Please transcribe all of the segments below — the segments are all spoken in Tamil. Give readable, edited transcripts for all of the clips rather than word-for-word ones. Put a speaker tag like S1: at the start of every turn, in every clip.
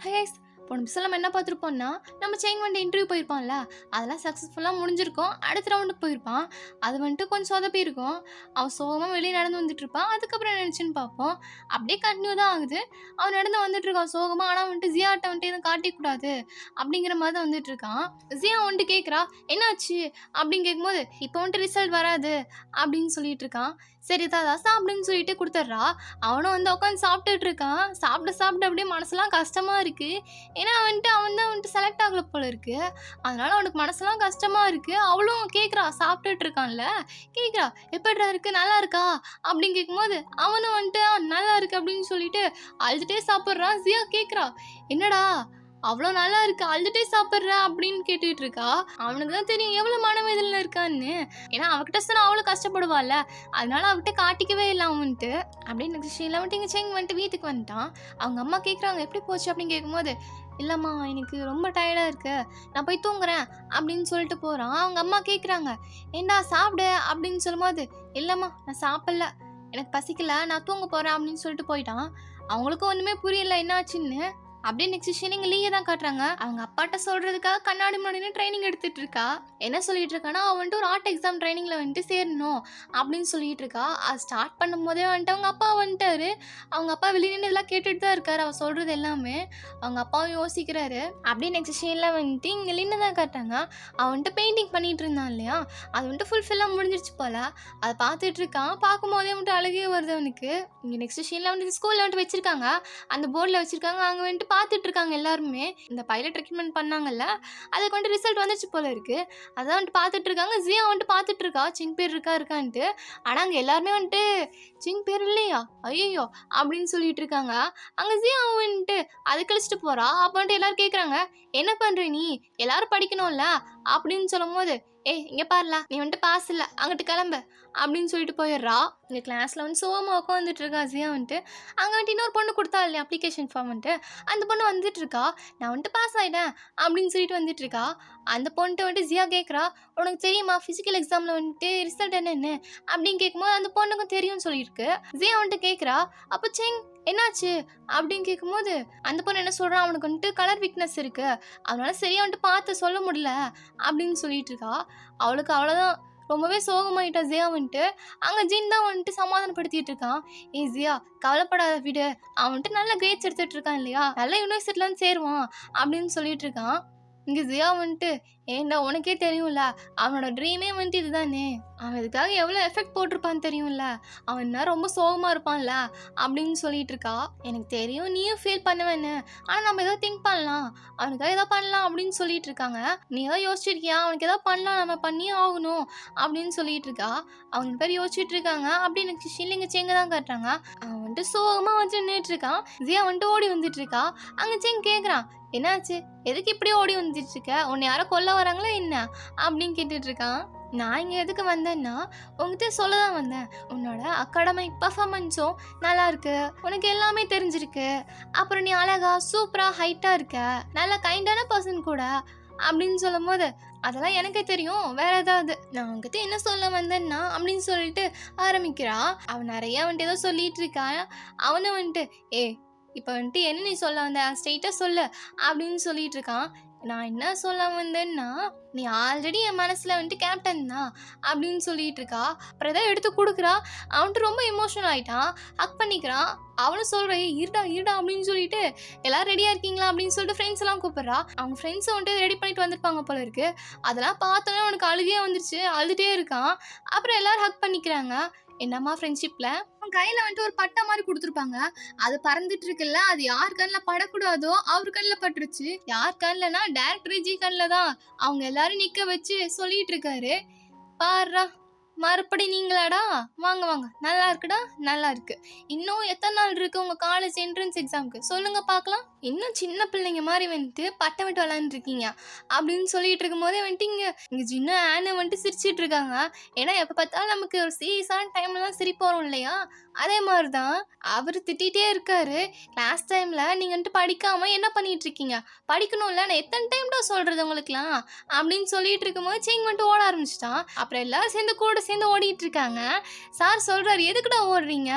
S1: ஹேஸ் போன எபிசோட நம்ம என்ன பார்த்துருப்போம்னா, நம்ம செயின் வந்துட்டு இன்டர்வியூ போயிருப்பான்ல, அதெல்லாம் சக்ஸஸ்ஃபுல்லாக முடிஞ்சிருக்கும். அடுத்த ரவுண்டுக்கு போயிருப்பான். அது வந்துட்டு கொஞ்சம் சொதப்பி இருக்கும். அவன் சோகமாக வெளியே நடந்து வந்துட்டு இருப்பான். அதுக்கப்புறம் என்ன நினச்சுன்னு பார்ப்போம். அப்படியே கண்டினியூ தான் ஆகுது. அவன் நடந்து வந்துட்டு இருக்கான் சோகமாக. ஆனால் வந்துட்டு ஜியாட்ட வந்துட்டு எதுவும் காட்டிக்கூடாது அப்படிங்கிற மாதிரி தான் வந்துட்டு இருக்கான். ஜியா வந்துட்டு கேட்குறா, என்னாச்சு அப்படின்னு கேட்கும்போது, இப்போ வந்துட்டு ரிசல்ட் வராது அப்படின்னு சொல்லிட்டு இருக்கான். சரி தாதா சாப்பிடுன்னு சொல்லிட்டு கொடுத்துட்றா. அவனும் வந்து உட்காந்து சாப்பிட்டுட்டு இருக்கான். சாப்பிட்டு அப்படியே மனசுலாம் கஷ்டமாக இருக்குது. ஏன்னா அவன் தான் வந்துட்டு செலக்ட் ஆகல போல இருக்கு. அதனால அவனுக்கு மனசெல்லாம் கஷ்டமா இருக்கு. அவளும் கேட்குறா, சாப்பிட்டுட்டு இருக்கான்ல, கேட்குறா எப்படிடா இருக்கு, நல்லா இருக்கா அப்படின்னு கேட்கும்போது அவனும் வந்துட்டு நல்லா இருக்கு அப்படின்னு சொல்லிட்டு அழுதுட்டே சாப்பிட்றான். ஜியா கேட்குறா, என்னடா அவ்வளோ நல்லா இருக்கு அழுதுட்டே சாப்பிட்ற அப்படின்னு கேட்டுட்டு இருக்கா. அவனுக்கு தான் தெரியும் எவ்வளோ மனவேதனையில் இருக்கான்னு. ஏன்னா அவகிட்ட சொன்னா அவ்வளோ கஷ்டப்படுவாள்ல, அதனால அவகிட்ட காட்டிக்கவே இல்லை அவன்ட்டு. அப்படின்னு நெக்ஸ்ட் சீனில் வந்துட்டு இங்கே செங் வந்துட்டு வீட்டுக்கு வந்துட்டான். அவங்க அம்மா கேட்குறாங்க எப்படி போச்சு அப்படின்னு கேட்கும்போது, இல்லைம்மா எனக்கு ரொம்ப டயர்டாக இருக்கு, நான் போய் தூங்குறேன் அப்படின்னு சொல்லிட்டு போகிறான். அவங்க அம்மா கேட்குறாங்க, ஏண்டா சாப்பிடு அப்படின்னு சொல்லும்போது, இல்லைம்மா நான் சாப்பிடல, எனக்கு பசிக்கல, நான் தூங்க போகிறேன் அப்படின்னு சொல்லிட்டு போயிட்டான். அவங்களுக்கும் ஒன்றுமே புரியல என்னாச்சுன்னு. அப்படியே நெக்ஸ்ட் சீன் இங்கே லீயை தான் காட்டுறாங்க. அவங்க அப்பாட்ட சொல்றதுக்காக கண்ணாடி முன்னாடி ட்ரைனிங் எடுத்துட்டு இருக்கா. என்ன சொல்லிட்டு இருக்கான்னா, அவன் வந்துட்டு ஒரு ஆர்ட் எக்ஸாம் ட்ரைனிங்ல வந்துட்டு சேரணும் அப்படின்னு சொல்லிட்டு இருக்கா. அது ஸ்டார்ட் பண்ணும் போதே வந்துட்டு அவங்க அப்பா வந்துட்டாரு. அவங்க அப்பா வெளியே நின்று இதெல்லாம் கேட்டுட்டு தான் இருக்காரு, அவ சொல்றது எல்லாமே. அவங்க அப்பாவும் யோசிக்கிறாரு. அப்படியே நெக்ஸ்ட் சீன்ல வந்துட்டு இங்கே லின்னு தான் காட்டாங்க. அவன் வந்துட்டு பெயிண்டிங் பண்ணிட்டு இருந்தான் இல்லையா, அது வந்துட்டு ஃபுல்ஃபில்லாக முடிஞ்சிருச்சு போல. அதை பார்த்துட்டு இருக்கான். பார்க்கும்போதே வந்துட்டு அழகே வருது அவனுக்கு. இங்கே நெக்ஸ்ட் சீன்ல வந்துட்டு ஸ்கூல்ல வந்துட்டு வச்சிருக்காங்க, அந்த போர்டில் வச்சிருக்காங்க. அங்கே வந்துட்டு பார்த்துட்டு இருக்காங்க எல்லாருமே. இந்த பைலட் ரெக்கமெண்ட் பண்ணாங்கல்ல, அதுக்கு வந்துட்டு ரிசல்ட் வந்துச்சு போல இருக்கு. அதான் வந்துட்டு பார்த்துட்டு இருக்காங்க. ஜியா வந்துட்டு பார்த்துட்டு இருக்கா, சிங் பேர் இருக்கான்ட்டு. ஆனால் அங்கே எல்லாருமே வந்துட்டு சிங் பேர் இல்லையா, ஐயோ அப்படின்னு சொல்லிட்டு இருக்காங்க. அங்கே ஜியா வந்துட்டு அது கழிச்சிட்டு போறா. அப்போ வந்துட்டு எல்லாரும் கேட்குறாங்க, என்ன பண்ற நீ, எல்லாரும் படிக்கணும்ல அப்படின்னு சொல்லும் போது, இங்கே பாருல நீ வந்துட்டு பாஸ் இல்லை, அங்கிட்டு கிளம்பு அப்படின்னு சொல்லிட்டு போயிடுறா. இங்கே கிளாஸில் வந்து சோகமாக உட்காந்துட்டு இருக்கா ஜியா வந்துட்டு. அங்கே வந்துட்டு இன்னொரு பொண்ணு கொடுத்தா இல்லையா அப்ளிகேஷன் ஃபார்ம் வந்துட்டு, அந்த பொண்ணு வந்துட்டு இருக்கா. நான் வந்துட்டு பாஸ் ஆகிட்டேன் அப்படின்னு சொல்லிட்டு வந்துட்டு இருக்கா. அந்த பொண்ணுட்டு வந்துட்டு ஜியா கேட்குறா, உனக்கு தெரியுமா ஃபிசிக்கல் எக்ஸாமில் வந்துட்டு ரிசல்ட் என்னென்னு அப்படின்னு கேட்கும்போது அந்த பொண்ணுக்கும் தெரியும்னு சொல்லியிருக்கு. ஜியா வந்துட்டு கேட்குறா, அப்போ செங் என்னாச்சு அப்படின்னு கேட்கும்போது அந்த பொண்ணு என்ன சொல்கிறான், அவனுக்கு வந்துட்டு கலர் வீக்னஸ் இருக்குது, அதனால சரியா வந்துட்டு பார்த்து சொல்ல முடியல அப்படின்னு சொல்லிட்டு இருக்கா. அவளுக்கு அவ்வளோதான், ரொம்பவே சோகமாயிட்டா ஜியா வந்துட்டு. அங்கே ஜின் தான் வந்துட்டு சமாதானப்படுத்திட்டு இருக்கான். ஜியா கவலைப்படாத விடு, அவன் வந்துட்டு நல்ல கிரேட்ஸ் எடுத்துகிட்டு இருக்கான் இல்லையா, நல்ல யூனிவர்சிட்டியில் வந்து சேருவான் அப்படின்னு சொல்லிட்டு இருக்கான். இங்கே ஜியா வந்துட்டு, ஏண்டா உனக்கே தெரியும்ல அவனோட ட்ரீமே வந்துட்டு இதுதானே, அவன் இதுக்காக எவ்வளோ எஃபெக்ட் போட்டிருப்பான்னு தெரியும்ல, அவன் என்ன ரொம்ப சோகமாக இருப்பான்ல அப்படின்னு சொல்லிட்டு இருக்கா. எனக்கு தெரியும் நீயும் ஃபீல் பண்ணுவேன்னு, ஆனால் நம்ம ஏதோ திங்க் பண்ணலாம், அவனுக்காக ஏதோ பண்ணலாம் அப்படின்னு சொல்லிட்டு இருக்காங்க. நீ ஏதோ யோசிச்சிருக்கியா, அவனுக்கு ஏதோ பண்ணலாம், நம்ம பண்ணியே ஆகணும் அப்படின்னு சொல்லிட்டு இருக்கா. அவங்க பேர் யோசிச்சுட்டு இருக்காங்க. அப்படின்னு எனக்கு ஷில்லிங்க செங்க தான் காட்டுறாங்க. அவன் வந்துட்டு சோகமாக வச்சு நின்றுட்டு இருக்கான். ஜியா வந்துட்டு ஓடி வந்துட்டு இருக்கா. அங்கே செங் கேட்குறான், என்னாச்சு, எதுக்கு இப்படி ஓடி வந்துட்டு இருக்க, உன்னை யாரோ கொல்ல வராங்களா என்ன அப்படின்னு கேட்டுட்டு இருக்கான். நான் இங்கே எதுக்கு வந்தேன்னா உங்ககிட்ட சொல்ல தான் வந்தேன், உன்னோட அகாடமிக் பர்ஃபார்மன்ஸும் நல்லா இருக்கு, உனக்கு எல்லாமே தெரிஞ்சிருக்கு, அப்புறம் நீ அழகா சூப்பராக ஹைட்டாக இருக்க, நல்ல கைண்டான பர்சன் கூட அப்படின்னு சொல்லும் போது, அதெல்லாம் எனக்கே தெரியும், வேற ஏதாவது நான் உங்ககிட்ட என்ன சொல்ல வந்தேன்னா அப்படின்னு சொல்லிட்டு ஆரம்பிக்கிறா. அவன் நிறைய வந்துட்டு ஏதோ சொல்லிட்டு இருக்கா. அவனும் வந்துட்டு, இப்போ வந்துட்டு என்ன நீ சொல்ல வந்த, ஸ்ட்ரெயிட்டாக சொல்லு அப்படின்னு சொல்லிட்டு இருக்கான். நான் என்ன சொல்ல வந்தேன்னா, நீ ஆல்ரெடி என் மனசில் வந்துட்டு கேப்டன் தான் அப்படின்னு சொல்லிட்டு இருக்கா. அப்புறம் எதாவது எடுத்து கொடுக்குறா. அவன்ட்டு ரொம்ப எமோஷனல் ஆகிட்டான், ஹக் பண்ணிக்கிறான். அவனும் சொல்கிறேன், இருடா அப்படின்னு சொல்லிட்டு, எல்லோரும் ரெடியாக இருக்கீங்களா அப்படின்னு சொல்லிட்டு ஃப்ரெண்ட்ஸ் எல்லாம் கூப்பிட்றா. அவங்க ஃப்ரெண்ட்ஸை வந்துட்டு ரெடி பண்ணிட்டு வந்திருப்பாங்க போல இருக்கு. அதெல்லாம் பார்த்தோன்னே அவனுக்கு அழுகே வந்துருச்சு, அழுதுகிட்டே இருக்கான். அப்புறம் எல்லோரும் ஹக் பண்ணிக்கிறாங்க. என்னம்மா ஃப்ரெண்ட்ஷிப்பில் அவன் கையில் வந்துட்டு ஒரு பட்டை மாதிரி கொடுத்துருப்பாங்க, அது பறந்துட்டு இருக்குல்ல, அது யார் கண்ணில் படக்கூடாதோ அவர் கண்ணில் பட்டுருச்சு. யார் கண்ணில்னா டேரக்டர் ஜி கண்ணில் தான். அவங்க எல்லாரும் நிற்க வச்சு சொல்லிட்டு இருக்காரு, பாருடா மறுபடி நீங்களாடா, வாங்க வாங்க, நல்லா இருக்குடா, நல்லா இருக்கு, இன்னும் எத்தனை நாள் இருக்கு உங்கள் காலேஜ் என்ட்ரன்ஸ் எக்ஸாமுக்கு சொல்லுங்க பார்க்கலாம், இன்னும் சின்ன பிள்ளைங்க மாதிரி வந்துட்டு பட்டை விட்டு விளாண்டுருக்கீங்க அப்படின்னு சொல்லிட்டு இருக்கும் போதே வந்துட்டு இங்கே சின்ன ஆனை வந்துட்டு சிரிச்சிட்டு இருக்காங்க. ஏன்னா எப்போ பார்த்தாலும் நமக்கு ஒரு சீரியஸான டைம்ல தான் சிரிப்பு வரும் இல்லையா, அதே மாதிரி தான் அவர் திட்டிகிட்டே இருக்காரு. கிளாஸ் டைமில் நீங்கள் வந்துட்டு படிக்காமல் என்ன பண்ணிட்டு இருக்கீங்க, படிக்கணும்ல, நான் எத்தனை டைம் தான் சொல்கிறது உங்களுக்குலாம் அப்படின்னு சொல்லிட்டு இருக்கும்போது செயின் வந்துட்டு ஓட ஆரம்பிச்சிட்டான். அப்புறம் எல்லாரும் சேர்ந்து கூட சேர்ந்து ஓடிட்டு இருக்காங்க. சார் சொல்கிறாரு, எதுக்குடா ஓடுறீங்க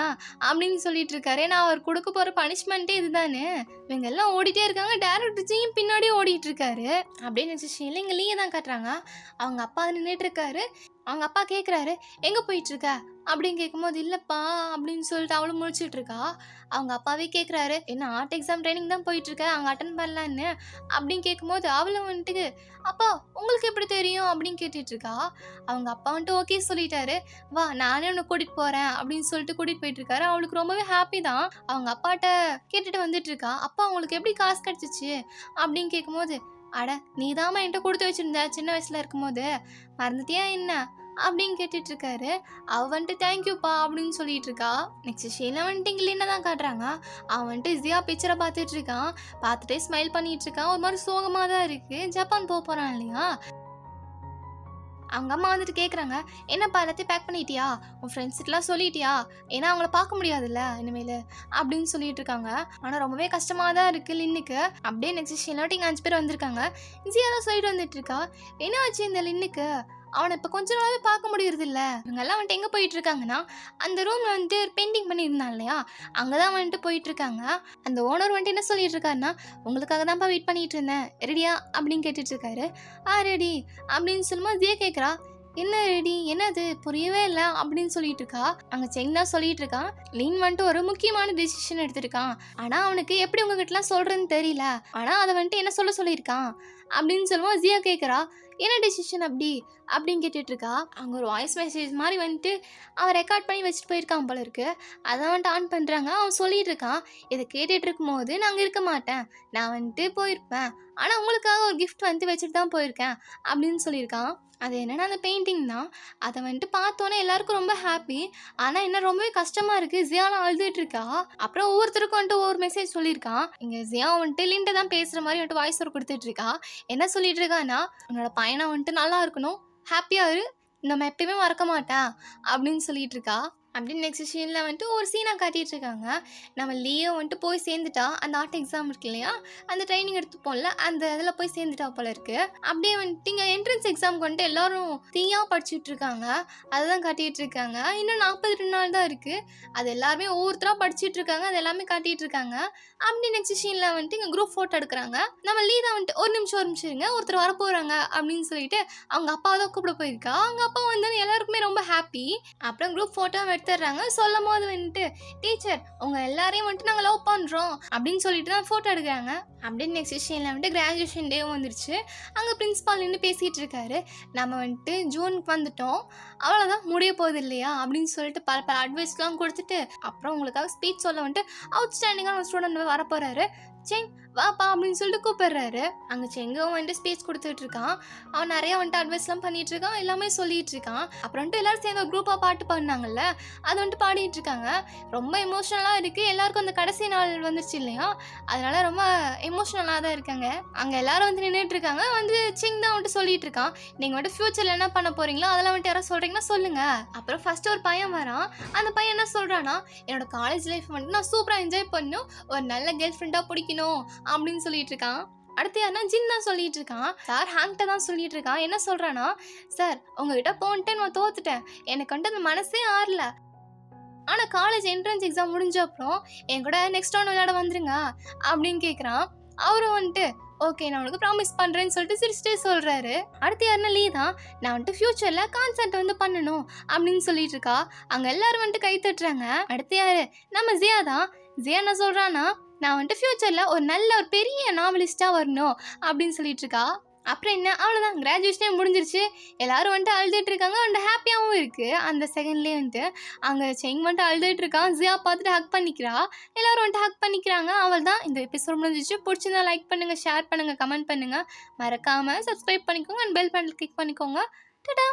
S1: அப்படின்னு சொல்லிட்டு இருக்காரு. ஏன்னா அவர் கொடுக்க போகிற பனிஷ்மெண்ட்டே இதுதானே. இவங்க எல்லாம் ஓடிட்டே இருக்காங்க. டேரக்டர் ஜியும் பின்னாடியே ஓடிட்டு இருக்காரு. அப்படியே நெக்ஸ்ட் சீனில் இங்கே லீயை தான் காட்டுறாங்க. அவங்க அப்பா நின்றுட்டு இருக்காரு. அவங்க அப்பா கேட்குறாரு, எங்கே போயிட்டுருக்க அப்படின்னு கேட்கும்போது, இல்லைப்பா அப்படின்னு சொல்லிட்டு அவளும் முழிச்சிட்டு இருக்கா. அவங்க அப்பாவே கேட்குறாரு, என்ன ஆர்ட் எக்ஸாம் ட்ரைனிங் தான் போயிட்டுருக்க, அங்கே அட்டன் பண்ணலான்னு அப்படின்னு கேட்கும்போது, அவளும் வந்துட்டு, அப்பா உங்களுக்கு எப்படி தெரியும் அப்படின்னு கேட்டுட்டு இருக்கா. அவங்க அப்பா வந்துட்டு ஓகே சொல்லிட்டாரு. வா நானே உன்னை கூட்டிகிட்டு போகிறேன் அப்படின்னு சொல்லிட்டு கூட்டிகிட்டு போயிட்டுருக்காரு. அவளுக்கு ரொம்பவே ஹாப்பி தான். அவங்க அப்பாட்ட கேட்டுட்டு வந்துட்டு இருக்கா, அப்பா உங்களுக்கு எப்படி காசு கிடச்சிச்சு அப்படின்னு கேட்கும்போது, அட நீ தாம்மா என்கிட்ட கொடுத்து வச்சிருந்த சின்ன வயசுல இருக்கும்போது, மறந்துட்டியா என்ன அப்படின்னு கேட்டுட்டு இருக்காரு. அவ வந்துட்டு தேங்க்யூப்பா அப்படின்னு சொல்லிட்டு இருக்கா. நெக்ஸ்ட் ஷீல வந்துட்டு இங்கே என்ன தான் காட்டுறாங்க. அவன் வந்துட்டு ஈஸியா பிக்சரை பார்த்துட்டு இருக்கான். பார்த்துட்டே ஸ்மைல் பண்ணிட்டு இருக்கான். ஒரு மாதிரி சோகமாக தான் இருக்கு. ஜப்பான் போக போறான் இல்லையா. அவங்க அம்மா வந்துட்டு கேட்குறாங்க, என்னப்பா எல்லாத்தையும் பேக் பண்ணிட்டியா, உன் ஃப்ரெண்ட்ஸ்கிட்டலாம் சொல்லிட்டியா, ஏன்னா அவங்கள பார்க்க முடியாதுல்ல இனிமேல் அப்படின்னு சொல்லிட்டு இருக்காங்க. ஆனால் ரொம்பவே கஷ்டமாக தான் இருக்குது லின்னுக்கு. அப்படியே நெக்ஸ்ட் ஷீலாட்டி இங்கே 5 பேர் வந்திருக்காங்க. ஈஸியாக தான் சொல்லிட்டு வந்துட்டு இருக்கா. என்ன ஆச்சு இந்த லின்னுக்கு, அவனை இப்போ கொஞ்ச நாளாவே பார்க்க முடியறது இல்லை. இவங்கெல்லாம் வந்துட்டு எங்கே போயிட்டு இருக்காங்கன்னா, அந்த ரூமில் வந்துட்டு பெயிண்டிங் பண்ணியிருந்தான் இல்லையா, அங்கே தான் வந்துட்டு போயிட்டு இருக்காங்க. அந்த ஓனர் வந்துட்டு என்ன சொல்லிட்டு இருக்காருன்னா, உங்களுக்காக தான்ப்பா வெயிட் பண்ணிட்டு இருந்தேன், ரெடியா அப்படின்னு கேட்டுட்டு இருக்காரு. ரெடி அப்படின்னு சொல்லும்போது ஜே கேட்குறா, என்ன ரெடி, என்னது புரியவே இல்லை அப்படின்னு சொல்லிட்டு இருக்கா. அங்கே செங் தான் சொல்லிட்டு இருக்கான், லின் வந்துட்டு ஒரு முக்கியமான டிசிஷன் எடுத்திருக்கான். ஆனால் அவனுக்கு எப்படி உங்ககிட்டலாம் சொல்கிறதுன்னு தெரியல, ஆனால் அதை வந்துட்டு என்ன சொல்லியிருக்கான் அப்படின்னு சொல்லுவோம். ஜியா கேட்குறா, என்ன டெசிஷன் அப்படி அப்படின்னு கேட்டுட்டு இருக்கா. அங்கே ஒரு வாய்ஸ் மெசேஜ் மாதிரி வந்துட்டு அவன் ரெக்கார்ட் பண்ணி வச்சுட்டு போயிருக்கான் போல இருக்கு. அதை வந்துட்டு ஆன் பண்ணுறாங்க. அவன் சொல்லிட்டு இருக்கான், இதை கேட்டுட்டு இருக்கும்போது நாங்கள் இருக்க மாட்டேன், நான் வந்துட்டு போயிருப்பேன், ஆனால் உங்களுக்காக ஒரு கிஃப்ட் வந்து வச்சுட்டு தான் போயிருக்கேன் அப்படின்னு சொல்லியிருக்கான். அது என்னென்னா அந்த பெயிண்டிங் தான். அதை வந்துட்டு பார்த்தோன்னே எல்லாருக்கும் ரொம்ப ஹாப்பி. ஆனால் என்ன ரொம்பவே கஷ்டமாக இருக்குது. ஜியாலாம் அழுதுட்டு இருக்கா. அப்புறம் ஒவ்வொருத்தருக்கும் வந்துட்டு ஒவ்வொரு மெசேஜ் சொல்லியிருக்கான். இங்கே ஜியா வந்துட்டு லின்ட்ட தான் பேசுகிற மாதிரி வந்துட்டு வாய்ஸ் ஒரு கொடுத்துட்டு இருக்கா. என்ன சொல்லிட்டு இருக்கான்னா, உன்னோட பையனை வந்துட்டு நல்லா இருக்கணும், ஹாப்பியாக இரு, நம்ம எப்பயுமே மறக்க மாட்டேன் அப்படின்னு சொல்லிட்டு இருக்கா. அப்படின்னு நெக்ஸ்ட் சீனில் வந்துட்டு ஒரு சீனாக காட்டிகிட்டு இருக்காங்க. நம்ம லியோ வந்துட்டு போய் சேர்ந்துட்டா. அந்த ஆர்ட் எக்ஸாம் இருக்கு இல்லையா, அந்த ட்ரைனிங் எடுத்துப்போம்ல, அந்த இதில் போய் சேர்ந்துட்டா போல இருக்கு. அப்படியே வந்துட்டு இங்கே என்ட்ரன்ஸ் எக்ஸாமுக்கு வந்துட்டு எல்லாரும் தீயாக படிச்சுட்டு இருக்காங்க. அதுதான் காட்டிகிட்டு இருக்காங்க. இன்னும் 42 நாள் தான் இருக்குது. அது எல்லாருமே ஒவ்வொருத்தராக படிச்சுட்டு இருக்காங்க. அது எல்லாமே காட்டிகிட்டு இருக்காங்க. அப்படி நெக்ஸ்ட் சீனில் வந்துட்டு இங்கே குரூப் ஃபோட்டோ எடுக்கிறாங்க. நம்ம லீ தான் வந்துட்டு ஒரு நிமிஷம் இருங்க, ஒருத்தர் வரப்போகிறாங்க அப்படின்னு சொல்லிட்டு அவங்க அப்பாவை தான் கூப்பிட போயிருக்கா. அவங்க அப்பா வந்து எல்லாருக்குமே ரொம்ப ஹாப்பி. அப்புறம் குரூப் ஃபோட்டோ எடுத்துடுறாங்க. சொல்லும் போது வந்துட்டு, டீச்சர் உங்கள் எல்லாரையும் வந்துட்டு நாங்கள் லவ் பண்ணுறோம் அப்படின்னு சொல்லிட்டு தான் ஃபோட்டோ எடுக்கிறாங்க. அப்படின்னு நெக்ஸ்ட் சீனில் வந்துட்டு கிராஜுவேஷன் டேவும் வந்துருச்சு. அங்கே பிரின்ஸ்பால் நின்று பேசிகிட்டு இருக்காரு. நம்ம வந்துட்டு ஜூனுக்கு வந்துட்டோம், அவ்வளோதான் முடிய போகுது இல்லையா அப்படின்னு சொல்லிட்டு பல அட்வைஸ்லாம் கொடுத்துட்டு, அப்புறம் உங்களுக்காக ஸ்பீச் சொல்ல வந்துட்டு அவுட்ஸ்டாண்டிங்கான ஸ்டூடெண்ட் வரப்போகிறாரு. செங் வாப்பா அப்படின்னு சொல்லிட்டு கூப்பிடுறாரு. அங்கே செங்கவும் வந்துட்டு ஸ்பீச் கொடுத்துட்டு இருக்கான். அவன் நிறையா வந்துட்டு அட்வைஸ்லாம் பண்ணிட்டு இருக்கான், எல்லாமே சொல்லிட்டு இருக்கான். அப்புறம் வந்துட்டு எல்லாரும் சேர்ந்து ஒரு குரூப்பாக பாட்டு பாடினாங்கல்ல, அது வந்துட்டு பாடிட்டு இருக்காங்க. ரொம்ப எமோஷ்னலாக இருக்குது. எல்லாருக்கும் அந்த கடைசி நாள் வந்துருச்சு இல்லையா, அதனால ரொம்ப எமோஷ்னலாக தான் இருக்காங்க. அங்கே எல்லாரும் வந்து நின்றுட்டு இருக்காங்க. வந்து செங் தான் வந்துட்டு சொல்லிட்டு இருக்கான், நீங்கள் வந்துட்டு ஃபியூச்சரில் என்ன பண்ண போறீங்களோ அதெல்லாம் வந்துட்டு யாராவது சொல்கிறீங்கன்னா சொல்லுங்க. அப்புறம் ஃபர்ஸ்ட் ஒரு பையன் வரான். அந்த பையன் என்ன சொல்கிறான்னா, என்னோட காலேஜ் லைஃப் வந்துட்டு நான் சூப்பராக என்ஜாய் பண்ணணும், ஒரு நல்ல கேர்ள் ஃப்ரெண்டாக பிடிக்கணும் அப்படின்னு சொல்லிட்டு இருக்கான். அடுத்து யாருன்னா ஜின் தான் சொல்லிட்டு இருக்கான். சார் ஹாங்க்ட்ட தான் சொல்லிட்டு இருக்கான். என்ன சொல்றானா, சார் உங்ககிட்ட போன்ட்டு நான் தோத்துட்டேன், எனக்கு வந்துட்டு அந்த மனசே ஆறல, ஆனால் காலேஜ் என்ட்ரன்ஸ் எக்ஸாம் முடிஞ்ச அப்புறம் என் கூட நெக்ஸ்ட் ரவுண்ட் விளையாட வந்துருங்க அப்படின்னு கேட்குறான். அவரும் வந்துட்டு ஓகே நான் உனக்கு ப்ராமிஸ் பண்ணுறேன்னு சொல்லிட்டு சிரிச்சிட்டே சொல்கிறாரு. அடுத்து யாருன்னா லீ தான், நான் வந்துட்டு ஃப்யூச்சரில் கான்சர்ட் வந்து பண்ணணும் அப்படின்னு சொல்லிட்டு இருக்கா. அங்கே எல்லாரும் வந்துட்டு கை தட்டுறாங்க. அடுத்து யாரு, நம்ம ஜியா தான். ஜியா என்ன சொல்கிறான்னா, நான் வந்துட்டு ஃப்யூச்சரில் ஒரு நல்ல ஒரு பெரிய நாவலிஸ்ட்டாக வரணும் அப்படின்னு சொல்லிட்டு இருக்கா. அப்புறம் என்ன, அவ்வளோதான், கிராஜுவேஷனே முடிஞ்சிருச்சு. எல்லாரும் வந்துட்டு அழுதுட்டு இருக்காங்க. வந்துட்டு ஹாப்பியாகவும் இருக்குது. அந்த செகண்ட்லேயே வந்துட்டு அங்கே செங் வந்துட்டு அழுதுட்டு இருக்கான். ஜியா பார்த்துட்டு ஹக் பண்ணிக்கிறா. எல்லாரும் வந்துட்டு ஹக் பண்ணிக்கிறாங்க. அவள் தான் இந்த எபிசோட் முடிஞ்சிச்சு. பிடிச்சிருந்தா லைக் பண்ணுங்கள், ஷேர் பண்ணுங்கள், கமெண்ட் பண்ணுங்கள், மறக்காமல் சப்ஸ்கிரைப் பண்ணிக்கோங்க அண்ட் பெல் பட்டன் கிளிக் பண்ணிக்கோங்க. டடா.